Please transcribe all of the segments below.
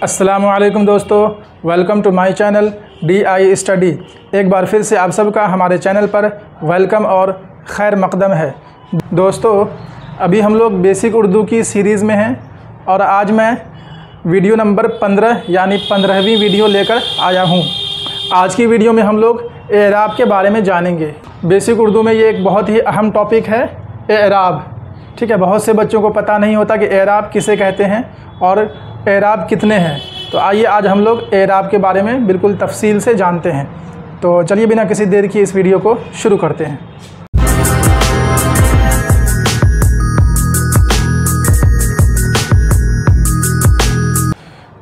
अस्सलामुअलैकुम दोस्तों, welcome to my channel DI study. एक बार फिर से आप सबका हमारे चैनल पर वेलकम और खैर मकदम है। दोस्तों, अभी हम लोग बेसिक उर्दू की सीरीज़ में हैं और आज मैं वीडियो नंबर 15 यानी 15वीं वीडियो लेकर आया हूं। आज की वीडियो में हम लोग एराब के बारे में जानेंगे। बेसिक उर्दू में ये एक बहुत ही अहम टॉपिक है, एराब। ठीक है, बहुत से बच्चों को पता नहीं होता कि एराब किसे कहते हैं और एराब कितने हैं। तो आइए आज हम लोग एराब के बारे में बिल्कुल तफसील से जानते हैं। तो चलिए बिना किसी देर की इस वीडियो को शुरू करते हैं।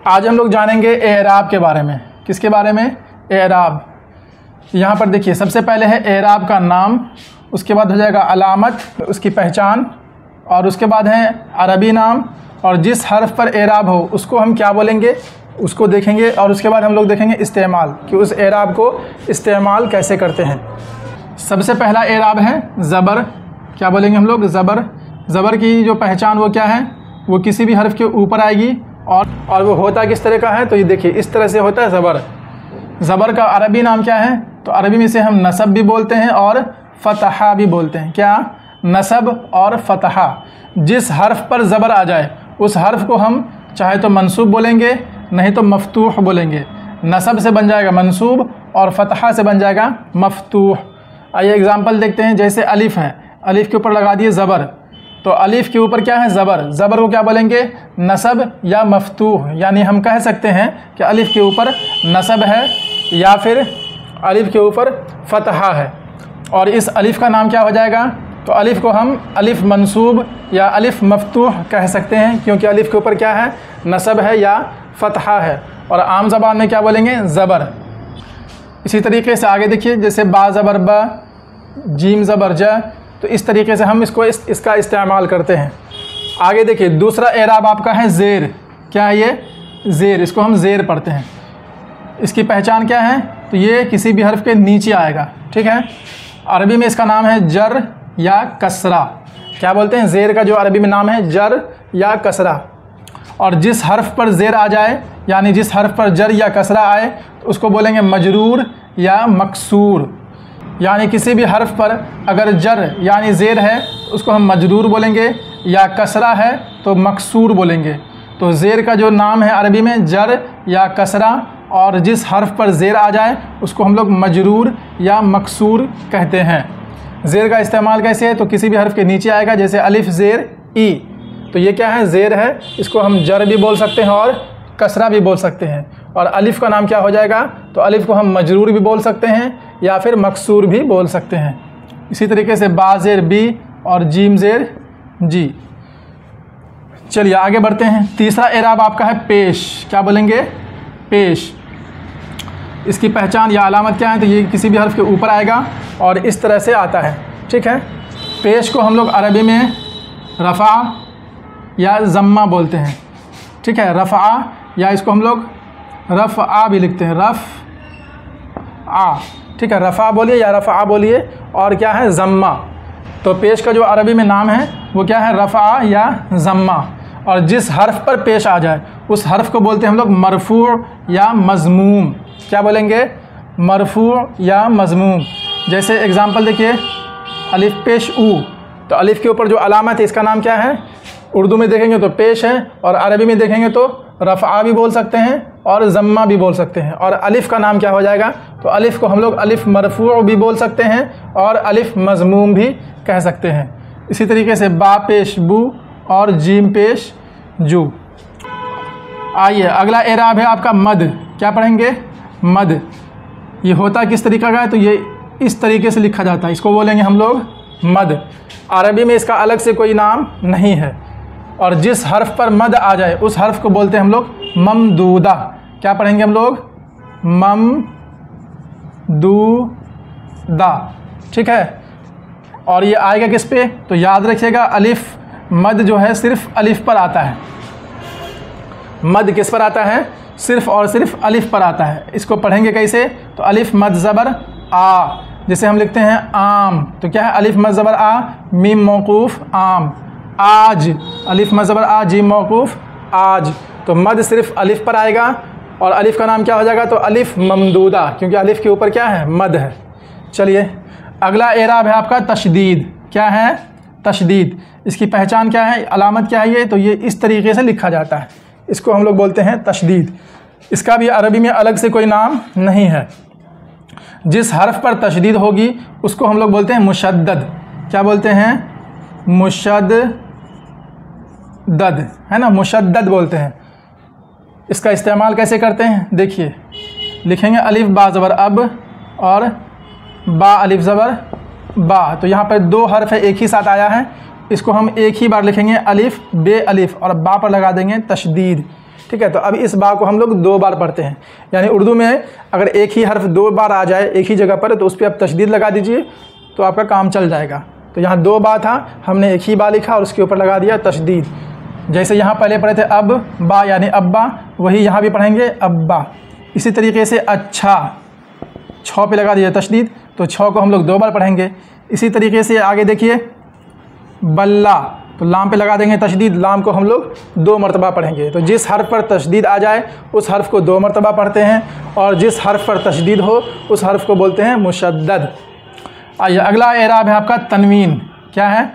आज हम लोग जानेंगे एराब के बारे में। किसके बारे में? एराब। यहाँ पर देखिए, सबसे पहले है एराब का नाम, उसके बाद हो जाएगा अलामत, उसकी पहचान, और उसके बाद है अरबी नाम, और जिस हर्फ पर एराब हो उसको हम क्या बोलेंगे उसको देखेंगे, और उसके बाद हम लोग देखेंगे इस्तेमाल कि उस एराब को इस्तेमाल कैसे करते हैं। सबसे पहला एराब है ज़बर। क्या बोलेंगे हम लोग? ज़बर। ज़बर की जो पहचान वो क्या है? वो किसी भी हर्फ के ऊपर आएगी और वो होता किस तरह का है? तो ये देखिए, इस तरह से होता है ज़बर। ज़बर का अरबी नाम क्या है? तो अरबी में से हम नसब भी बोलते हैं और फ़तहा भी बोलते हैं। क्या? नसब और फ़तहा। जिस हर्फ पर ज़बर आ जाए उस हर्फ को हम चाहे तो मंसूब बोलेंगे, नहीं तो मफ्तूह बोलेंगे। नसब से बन जाएगा मंसूब और फ़तहा से बन जाएगा मफ्तूह। आइए एग्जांपल देखते हैं। जैसे अलिफ़ है, अलिफ़ के ऊपर लगा दिए ज़बर, तो अलिफ़ के ऊपर क्या है? ज़बर। ज़बर को क्या बोलेंगे? नसब या मफ्तूह। यानी हम कह सकते हैं कि अलिफ़ के ऊपर नसब है या फिर अलिफ़ के ऊपर फ़तहा है। और इस अलिफ़ का नाम क्या हो जाएगा? तो अलिफ़ को हम अलिफ़ मंसूब या अलिफ़ मफ्तूह कह सकते हैं, क्योंकि अलिफ़ के ऊपर क्या है? नसब है या फ़तहा है। और आम ज़बान में क्या बोलेंगे? ज़बर। इसी तरीके से आगे देखिए, जैसे बा ज़बर बा, जीम ज़बर ज, तो इस तरीके से हम इसका इस्तेमाल करते हैं। आगे देखिए, दूसरा एराब आपका है ज़ेर। क्या है ये? ज़ेर। इसको हम ज़ेर पढ़ते हैं। इसकी पहचान क्या है? तो ये किसी भी हर्फ के नीचे आएगा। ठीक है, अरबी में इसका नाम है जर या कसरा। क्या बोलते हैं? ज़ेर का जो अरबी में नाम है जर या कसरा। और जिस हर्फ पर ज़ेर आ जाए, यानी जिस हर्फ पर जर या कसरा आए, तो उसको बोलेंगे मजरूर या मकसूर। यानी किसी भी हर्फ पर अगर जर यानी ज़ेर है तो उसको हम मजरूर बोलेंगे, या कसरा है तो मकसूर बोलेंगे। तो ज़ेर का जो नाम है अरबी में जर या कसरा, और जिस हर्फ पर ज़ेर आ जाए उसको हम लोग मजरूर या मकसूर कहते हैं। ज़ेर का इस्तेमाल कैसे है? तो किसी भी हर्फ के नीचे आएगा, जैसे अलिफ़ ज़ेर ई, तो ये क्या है? ज़ेर है। इसको हम जर भी बोल सकते हैं और कसरा भी बोल सकते हैं। और अलिफ़ का नाम क्या हो जाएगा? तो अलिफ़ को हम मजरूर भी बोल सकते हैं या फिर मकसूर भी बोल सकते हैं। इसी तरीके से बा ज़ेर बी और जीम ज़ेर जी। चलिए आगे बढ़ते हैं। तीसरा एराब आपका है पेश। क्या बोलेंगे? पेश। इसकी पहचान या अलामत क्या है? तो ये किसी भी हर्फ के ऊपर आएगा और इस तरह से आता है। ठीक है, पेश को हम लोग अरबी में रफ़ा या ज़म्मा बोलते हैं। ठीक है, रफ़ा, या इसको हम लोग रफ़ा भी लिखते हैं, रफ़ा। ठीक है, रफ़ा बोलिए या रफ़ा बोलिए। और क्या है? ज़म्मा। तो पेश का जो अरबी में नाम है वो क्या है? रफ़ा या ज़म्मा। और जिस हर्फ पर पेश आ जाए उस हर्फ को बोलते हैं हम लोग मरफ़ू या मज़मूम। क्या बोलेंगे? मरफ़ू या मज़मूम। जैसे एग्ज़ाम्पल देखिए, अलिफ़ पेश ऊ, तो अलिफ़ के ऊपर जो अलामत है इसका नाम क्या है? उर्दू में देखेंगे तो पेश है, और अरबी में देखेंगे तो रफ़ा भी बोल सकते हैं और ज़म्मा भी बोल सकते हैं। और अलिफ़ का नाम क्या हो जाएगा? तो अलिफ़ को हम लोग अलिफ़ मरफ़ू भी बोल सकते हैं और अलिफ़ मज़मूम भी कह सकते हैं। इसी तरीके से बा पेश बू और जीम पेश जू। आइए अगला एराब है आपका मद। क्या पढ़ेंगे? मद। ये होता किस तरीक़ा का है? तो ये इस तरीके से लिखा जाता है, इसको बोलेंगे हम लोग मद। अरबी में इसका अलग से कोई नाम नहीं है। और जिस हर्फ पर मद आ जाए उस हर्फ को बोलते हैं हम लोग ममदूदा। क्या पढ़ेंगे हम लोग? ममदूदा। ठीक है, और ये आएगा किस पे? तो याद रखिएगा, अलिफ़ मद जो है सिर्फ अलिफ़ पर आता है। मद किस पर आता है? सिर्फ़ और सिर्फ अलिफ़ पर आता है। इसको पढ़ेंगे कैसे? तो अलिफ़ मद ज़बर आ, जैसे हम लिखते हैं आम, तो क्या है? अलिफ़ मद ज़बर आ, मीम मौकूफ़ आम। आज, अलिफ़ मद ज़बर आ, जीम मौकूफ़ आज। तो मद सिर्फ अलिफ पर आएगा और अलिफ का नाम क्या हो जाएगा, तो अलिफ ममदूदा, क्योंकि अलिफ के ऊपर क्या है, मद है। चलिए अगला एराब है आपका तशदीद। क्या है, तशदीद। इसकी पहचान क्या है, अलामत क्या है ये, तो ये इस तरीके से लिखा जाता है, इसको हम लोग बोलते हैं तशदीद। इसका भी अरबी में अलग से कोई नाम नहीं है। जिस हर्फ पर तशदीद होगी उसको हम लोग बोलते हैं मुशद्दद। क्या बोलते हैं, मुशद्दद, है ना, मुशद्दद बोलते हैं। इसका इस्तेमाल कैसे करते हैं, देखिए लिखेंगे अलिफ बा ज़बर अब और बा अलिफ ज़बर बा, तो यहाँ पर दो हर्फ है एक ही साथ आया है, इसको हम एक ही बार लिखेंगे अलिफ बे अलिफ और बा पर लगा देंगे तशदीद। ठीक है, तो अब इस बा को हम लोग दो बार पढ़ते हैं, यानी उर्दू में अगर एक ही हर्फ दो बार आ जाए एक ही जगह पर तो उस पर आप तशदीद लगा दीजिए तो आपका काम चल जाएगा। तो यहाँ दो बा था, हमने एक ही बा लिखा और उसके ऊपर लगा दिया तशदीद। जैसे यहाँ पहले पढ़े थे अब बा यानी अब्बा, वही यहाँ भी पढ़ेंगे अब्बा। इसी तरीके से अच्छा, छौ पे लगा दिया तशदीद, तो छौ को हम लोग दो बार पढ़ेंगे। इसी तरीके से आगे देखिए बल्ला, तो लाम पे लगा देंगे तशदीद, लाम को हम लोग दो मरतबा पढ़ेंगे। तो जिस हर्फ पर तशदीद आ जाए उस हर्फ को दो मरतबा पढ़ते हैं और जिस हर्फ पर तशदीद हो उस हर्फ को बोलते हैं मुशद्दद। आइए अगला एराब है आपका तनवीन। क्या है,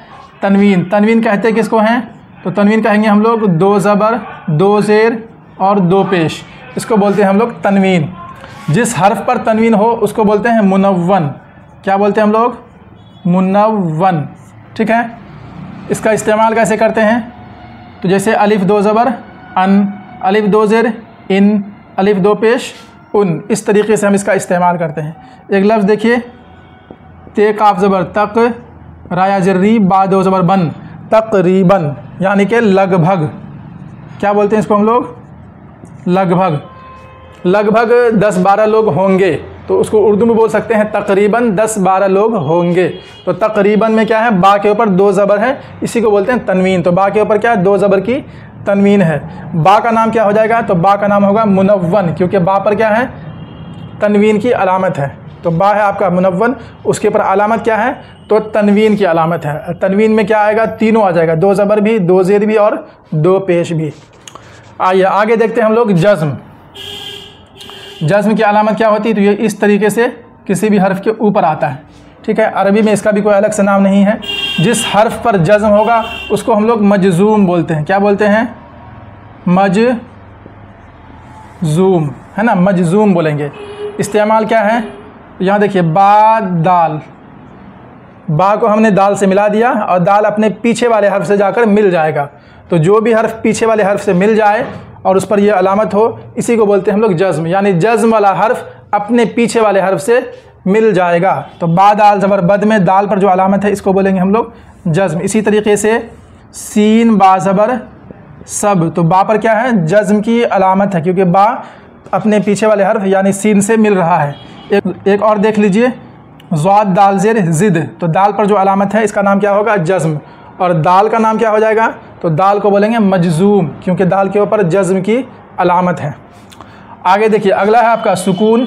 तनवीन। तनवीन कहते किसको हैं, तो तनवीन कहेंगे हम लोग दो ज़बर, दो ज़ेर और दो पेश, इसको बोलते हैं हम लोग तनवीन। जिस हर्फ पर तनवीन हो उसको बोलते हैं मुनव्वन। क्या बोलते हैं हम लोग, मुनव्वन। ठीक है, इसका इस्तेमाल कैसे करते हैं, तो जैसे अलिफ दो ज़बर अन, अलिफ दो ज़ेर इन, अलिफ दो पेश उन, इस तरीके से हम इसका इस्तेमाल करते हैं। एक लफ्ज़ देखिए ते काफ ज़बर तक, राया जर्री बा दो ज़बर बन, तकरीबन, यानी कि लगभग। क्या बोलते हैं इसको हम लोग, लगभग। लगभग 10-12 लोग होंगे, तो उसको उर्दू में बोल सकते हैं तकरीबन 10-12 लोग होंगे। तो तकरीबन में क्या है, बा के ऊपर दो ज़बर है, इसी को बोलते हैं तनवीन। तो बा के ऊपर क्या है, दो ज़बर की तनवीन है। बा का नाम क्या हो जाएगा, तो बा का नाम होगा मुनव्वन, क्योंकि बा पर क्या है, तनवीन की अलामत है। तो बा है आपका मुनव्वन, उसके ऊपर अलामत क्या है, तो तनवीन की अलामत है। तनवीन में क्या आएगा, तीनों आ जाएगा, दो ज़बर भी, दो ज़ेर भी और दो पेश भी। आइए आगे देखते हैं हम लोग जज़्म। जज़्म की अलामत क्या होती है, तो ये इस तरीके से किसी भी हर्फ के ऊपर आता है। ठीक है, अरबी में इसका भी कोई अलग से नाम नहीं है। जिस हर्फ पर जज़्म होगा उसको हम लोग मजज़ूम बोलते हैं। क्या बोलते हैं, मजज़ूम, है ना, मजज़ूम बोलेंगे। इस्तेमाल क्या है, यहाँ देखिए बा दाल, बा को हमने दाल से मिला दिया और दाल अपने पीछे वाले हर्फ से जाकर मिल जाएगा। तो जो भी हर्फ पीछे वाले हर्फ से मिल जाए और उस पर यह अलामत हो, इसी को बोलते हैं हम लोग जज़्म, यानी जज़्म वाला हर्फ अपने पीछे वाले हर्फ से मिल जाएगा। तो बा दाल ज़बर बद में दाल पर जो अलामत है इसको बोलेंगे हम लोग जज़्म। इसी तरीके से सीन बा ज़बर सब, तो बा पर क्या है, जज़्म की अलामत है, क्योंकि बा अपने पीछे वाले हर्फ यानी सीन से मिल रहा है। एक और देख लीजिए ज़ाद दाल ज़ेर ज़िद, तो दाल पर जो अलामत है इसका नाम क्या होगा, जज़्म। और दाल का नाम क्या हो जाएगा, तो दाल को बोलेंगे मजज़ूम, क्योंकि दाल के ऊपर जज़्म की अलामत है। आगे देखिए अगला है आपका सुकून।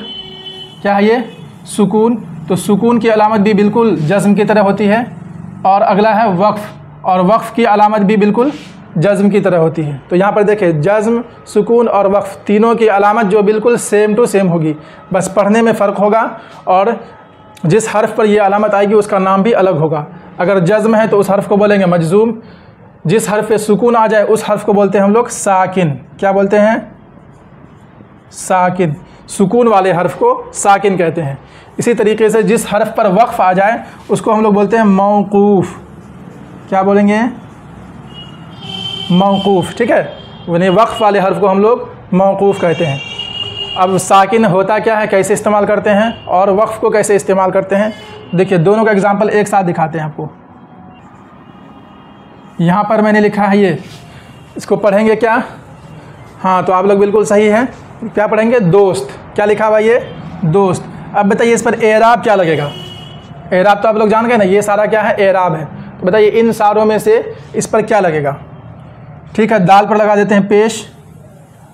क्या है ये, सुकून। तो सुकून की अलामत भी बिल्कुल जज़्म की तरह होती है। और अगला है वक्फ़, और वक्फ़ की अलामत भी बिल्कुल जज़्म की तरह होती है। तो यहाँ पर देखिए जज़्म, सुकून और वक्फ़ तीनों की अलामत जो बिल्कुल सेम टू सेम होगी, बस पढ़ने में फ़र्क होगा और जिस हर्फ पर यह अलामत आएगी उसका नाम भी अलग होगा। अगर जज़्म है तो उस हर्फ को बोलेंगे मजज़ूम, जिस हर्फ पे सुकून आ जाए उस हर्फ को बोलते हैं हम लोग साकिन। क्या बोलते हैं, साकिन। सुकून वाले हर्फ को साकिन कहते हैं। इसी तरीके से जिस हर्फ पर वक्फ़ आ जाए उसको हम लोग बोलते हैं मौकूफ़। क्या बोलेंगे, मौकूफ़। ठीक है, यानी वक्फ़ वाले हर्फ को हम लोग मौकूफ़ कहते हैं। अब साकिन होता क्या है, कैसे इस्तेमाल करते हैं और वक्फ़ को कैसे इस्तेमाल करते हैं, देखिए दोनों का एग्जाम्पल एक साथ दिखाते हैं आपको। यहाँ पर मैंने लिखा है ये, इसको पढ़ेंगे क्या, हाँ तो आप लोग बिल्कुल सही हैं। क्या पढ़ेंगे, दोस्त। क्या लिखा हुआ ये, दोस्त। अब बताइए इस पर एराब क्या लगेगा। एराब तो आप लोग जान गए ना, ये सारा क्या है, एराब है। तो बताइए इन सारों में से इस पर क्या लगेगा। ठीक है, दाल पर लगा देते हैं पेश,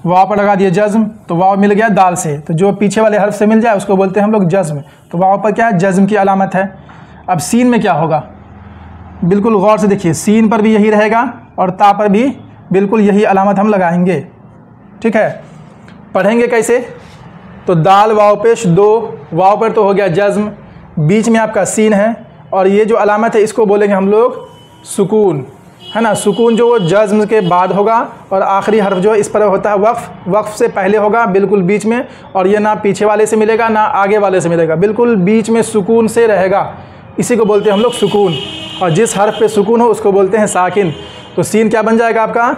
वाव पर लगा दिए जज़्म, तो वाव मिल गया दाल से, तो जो पीछे वाले हर्फ से मिल जाए उसको बोलते हैं हम लोग जज़्म। तो वाव पर क्या है, जज़्म की अलामत है। अब सीन में क्या होगा, बिल्कुल गौर से देखिए, सीन पर भी यही रहेगा और ता पर भी बिल्कुल यही अलामत हम लगाएंगे। ठीक है। पढ़ेंगे कैसे? तो दाल वाव पेश दो, वाव पर तो हो गया जज्म, बीच में आपका सीन है और ये जो अलामत है इसको बोलेंगे हम लोग सुकून, है ना। सुकून जो जज्म के बाद होगा और आखिरी हर्फ जो इस पर होता है वक्फ, वक्फ से पहले होगा बिल्कुल बीच में, और ये ना पीछे वाले से मिलेगा ना आगे वाले से मिलेगा, बिल्कुल बीच में सुकून से रहेगा, इसी को बोलते हैं हम लोग सुकून। और जिस हर्फ पे सुकून हो उसको बोलते हैं साकिन। तो सीन क्या बन जाएगा आपका?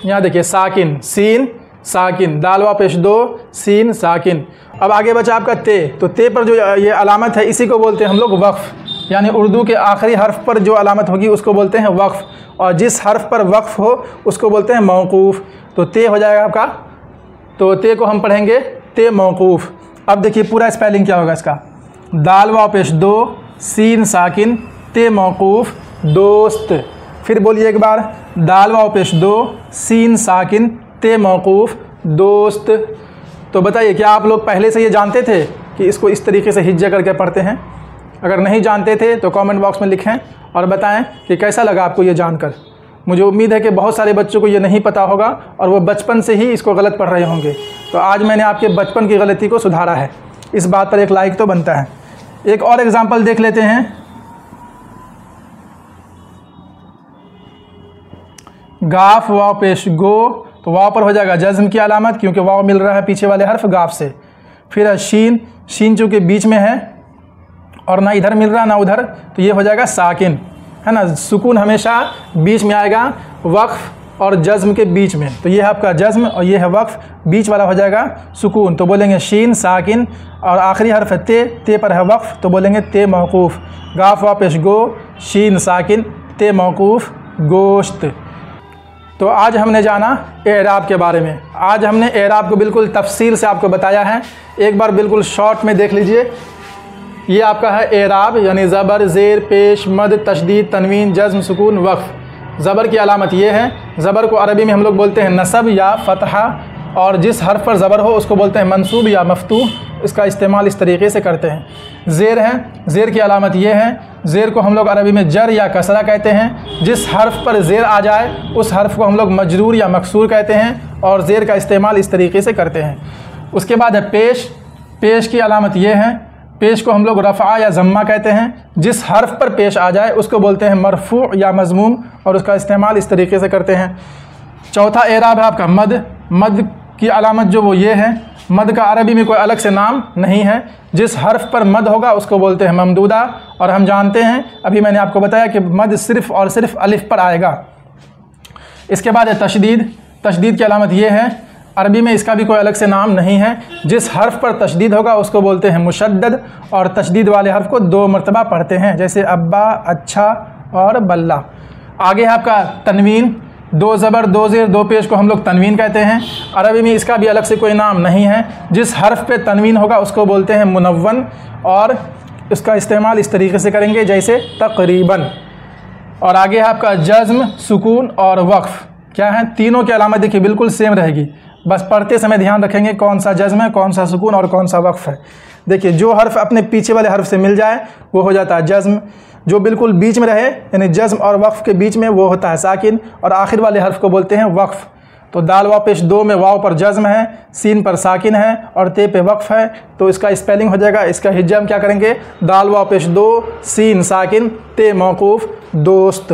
यहाँ देखिए साकिन, सीन साकिन, दाल वाव पेश दो, सीन साकिन। अब आगे बचा आपका ते, तो ते पर जो ये अलामत है इसी को बोलते हैं हम लोग वक्फ, यानी उर्दू के आखिरी हर्फ पर जो अलामत होगी उसको बोलते हैं वक्फ, और जिस हर्फ पर वक्फ हो उसको बोलते हैं मौकूफ़। तो ते हो जाएगा आपका, तो ते को हम पढ़ेंगे ते मौकूफ़। अब देखिए पूरा स्पेलिंग क्या होगा इसका, दाल वाव पेश दो, सीन साकिन, ते मौकूफ़, दोस्त। फिर बोलिए एक बार, दाल वाव पेश दो, सीन साकिन, ते मौकूफ़, दोस्त। तो बताइए क्या आप लोग पहले से ये जानते थे कि इसको इस तरीके से हिज्जा करके पढ़ते हैं? अगर नहीं जानते थे तो कमेंट बॉक्स में लिखें और बताएं कि कैसा लगा आपको ये जानकर। मुझे उम्मीद है कि बहुत सारे बच्चों को ये नहीं पता होगा और वो बचपन से ही इसको गलत पढ़ रहे होंगे। तो आज मैंने आपके बचपन की गलती को सुधारा है, इस बात पर एक लाइक तो बनता है। एक और एग्जाम्पल देख लेते हैं। गाफ वाव पेश गो, तो वाव पर हो जाएगा जज्म की अलामत क्योंकि वाव मिल रहा है पीछे वाले हर्फ गाफ से। फिर है शीन, शीन चूँकि बीच में है और ना इधर मिल रहा ना उधर, तो ये हो जाएगा साकिन, है ना। सुकून हमेशा बीच में आएगा, वक्फ और जज्म के बीच में। तो ये है आपका जज्म और ये है वक्फ, बीच वाला हो जाएगा सुकून, तो बोलेंगे शीन साकिन। और आखिरी हर्फ है ते, ते पर है वक्फ, तो बोलेंगे ते मौकूफ़। गाफ वाव पेश गो, शीन साकिन, ते मौकूफ़, गोश्त। तो आज हमने जाना एराब के बारे में। आज हमने एराब को बिल्कुल तफसील से आपको बताया है। एक बार बिल्कुल शॉर्ट में देख लीजिए। ये आपका है एराब, यानी ज़बर, ज़ेर, पेश, मद, तशदीद, तनवीन, जज़्म, सुकून, वक्फ। ज़बर की अलामत ये है। ज़बर को अरबी में हम लोग बोलते हैं नसब या फ़तहा, और जिस हर्फ पर ज़बर हो उसको बोलते हैं मंसूब या मफ्तूह। इसका इस्तेमाल इस तरीके से करते हैं। ज़ेर है, ज़ेर की अलामत ये है। ज़ेर को हम लोग अरबी में जर या कसरा कहते हैं। जिस हर्फ पर ज़ेर आ जाए उस हर्फ को हम लोग मजरूर या मकसूर कहते हैं, और ज़ेर का इस्तेमाल इस तरीके से करते हैं। उसके बाद है पेश। पेश की अलामत ये है। पेश को हम लोग रफ़ा या ज़म्मा कहते हैं। जिस हर्फ पर पेश आ जाए उसको बोलते हैं मरफ़ू या मज़मूम, और उसका इस्तेमाल इस तरीके से करते हैं। चौथा एराब है आपका मद। मद की अलामत जो वो ये है। मद का अरबी में कोई अलग से नाम नहीं है। जिस हर्फ पर मद होगा उसको बोलते हैं ममदूदा, और हम जानते हैं, अभी मैंने आपको बताया कि मद सिर्फ़ और सिर्फ अलिफ पर आएगा। इसके बाद है तशदीद। तशदीद की अलामत ये है। अरबी में इसका भी कोई अलग से नाम नहीं है। जिस हर्फ पर तशदीद होगा उसको बोलते हैं मुशद्दद, और तशदीद वाले हर्फ को 2 मरतबा पढ़ते हैं, जैसे अब्बा, अच्छा और बल्ला। आगे है आपका तनवीन। 2 ज़बर, 2 ज़ेर, 2 पेश को हम लोग तनवीन कहते हैं। अरबी में इसका भी अलग से कोई नाम नहीं है। जिस हर्फ पे तनवीन होगा उसको बोलते हैं मुनव्वन, और इसका इस्तेमाल इस तरीके से करेंगे जैसे तकरीबन। और आगे है आपका जज़्म, सुकून और वक्फ। क्या है? तीनों की अलामत देखिए बिल्कुल सेम रहेगी, बस पढ़ते समय ध्यान रखेंगे कौन सा जज़्म है, कौन सा सुकून और कौन सा वक्फ है। देखिए जो हर्फ अपने पीछे वाले हर्फ से मिल जाए वो हो जाता है जज़्म। जो बिल्कुल बीच में रहे यानी जज़्म और वक्फ के बीच में वो होता है साकिन, और आखिर वाले हर्फ को बोलते हैं वक्फ। तो दाल वाव पेश दो में वाव पर जज़्म है, सीन पर साकिन है और ते पे वक्फ है। तो इसका स्पेलिंग हो जाएगा, इसका हिज्जा हम क्या करेंगे, दाल वाव पेश दो, सीन साकिन, ते मौकूफ़, दोस्त।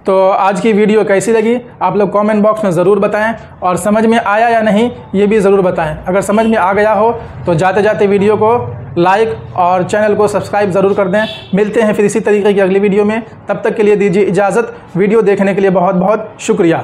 तो आज की वीडियो कैसी लगी आप लोग कमेंट बॉक्स में ज़रूर बताएं, और समझ में आया या नहीं ये भी ज़रूर बताएं। अगर समझ में आ गया हो तो जाते जाते वीडियो को लाइक और चैनल को सब्सक्राइब ज़रूर कर दें। मिलते हैं फिर इसी तरीके की अगली वीडियो में, तब तक के लिए दीजिए इजाज़त। वीडियो देखने के लिए बहुत बहुत शुक्रिया।